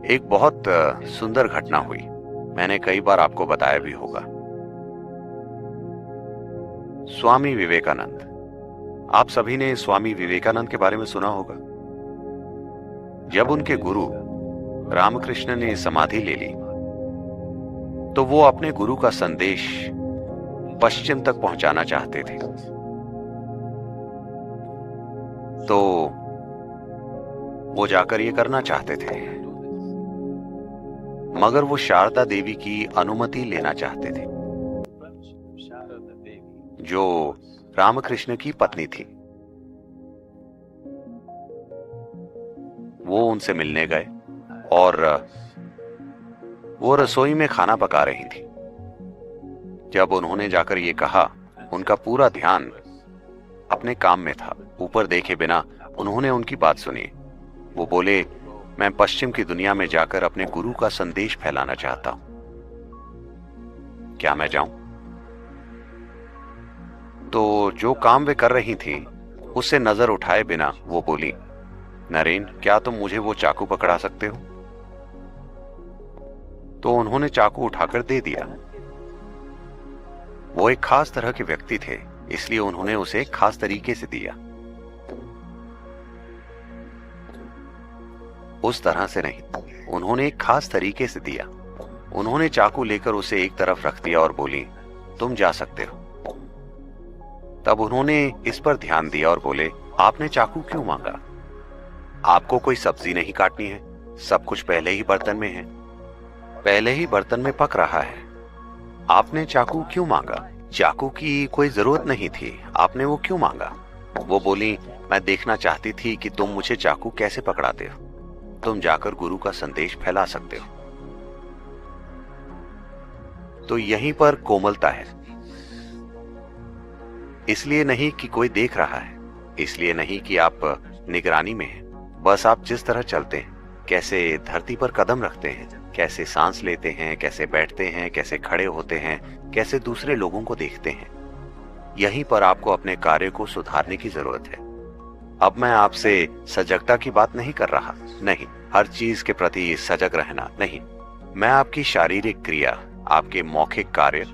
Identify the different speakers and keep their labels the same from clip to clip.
Speaker 1: एक बहुत सुंदर घटना हुई। मैंने कई बार आपको बताया भी होगा। स्वामी विवेकानंद। आप सभी ने स्वामी विवेकानंद के बारे में सुना होगा। जब उनके गुरु रामकृष्ण ने समाधि ले ली तो वो अपने गुरु का संदेश पश्चिम तक पहुंचाना चाहते थे। तो वो जाकर ये करना चाहते थे, मगर वो शारदा देवी की अनुमति लेना चाहते थे, जो रामकृष्ण की पत्नी थी। वो उनसे मिलने गए और वो रसोई में खाना पका रही थी। जब उन्होंने जाकर ये कहा, उनका पूरा ध्यान अपने काम में था, ऊपर देखे बिना उन्होंने उनकी बात सुनी। वो बोले, मैं पश्चिम की दुनिया में जाकर अपने गुरु का संदेश फैलाना चाहता हूं, क्या मैं जाऊं? तो जो काम वे कर रही थी उससे नजर उठाए बिना वो बोली, नरेन, क्या तुम मुझे वो चाकू पकड़ा सकते हो? तो उन्होंने चाकू उठाकर दे दिया। वो एक खास तरह के व्यक्ति थे, इसलिए उन्होंने उसे एक खास तरीके से दिया। उस तरह से नहीं, उन्होंने एक खास तरीके से दिया। उन्होंने चाकू लेकर उसे एक तरफ रख दिया और बोली, तुम जा सकते हो। तब उन्होंने इस पर ध्यान दिया और बोले, आपने चाकू क्यों मांगा? आपको कोई सब्जी नहीं काटनी है, सब कुछ पहले ही बर्तन में है, पहले ही बर्तन में पक रहा है। आपने चाकू क्यों मांगा? चाकू की कोई जरूरत नहीं थी, आपने वो क्यों मांगा? वो बोली, मैं देखना चाहती थी कि तुम मुझे चाकू कैसे पकड़ाते हो। तुम जाकर गुरु का संदेश फैला सकते हो। तो यहीं पर कोमलता है। इसलिए नहीं कि कोई देख रहा है, इसलिए नहीं कि आप निगरानी में हैं, बस आप जिस तरह चलते हैं, कैसे धरती पर कदम रखते हैं, कैसे सांस लेते हैं, कैसे बैठते हैं, कैसे खड़े होते हैं, कैसे दूसरे लोगों को देखते हैं, यहीं पर आपको अपने कार्य को सुधारने की जरूरत है। अब मैं आपसे सजगता की बात नहीं कर रहा, नहीं, हर चीज के प्रति सजग रहना नहीं। मैं आपकी शारीरिक क्रिया, आपके मौखिक कार्य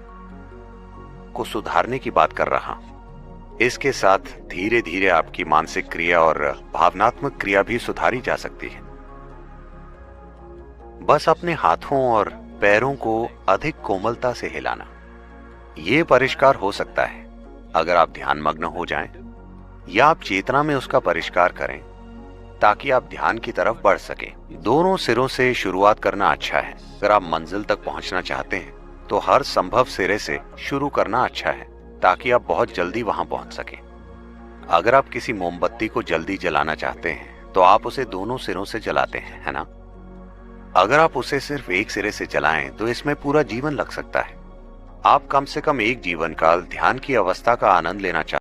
Speaker 1: को सुधारने की बात कर रहा हूं। इसके साथ धीरे धीरे आपकी मानसिक क्रिया और भावनात्मक क्रिया भी सुधारी जा सकती है। बस अपने हाथों और पैरों को अधिक कोमलता से हिलाना, ये परिष्कार हो सकता है अगर आप ध्यानमग्न हो जाएं, या आप चेतना में उसका परिष्कार करें ताकि आप ध्यान की तरफ बढ़ सकें। दोनों सिरों से शुरुआत करना अच्छा है। अगर आप मंजिल तक पहुंचना चाहते हैं तो हर संभव सिरे से शुरू करना अच्छा है ताकि आप बहुत जल्दी वहां पहुंच सकें। अगर आप किसी मोमबत्ती को जल्दी जलाना चाहते हैं तो आप उसे दोनों सिरों से जलाते हैं, है ना? अगर आप उसे सिर्फ एक सिरे से जलाएं तो इसमें पूरा जीवन लग सकता है। आप कम से कम एक जीवन काल ध्यान की अवस्था का आनंद लेना चाहते हैं।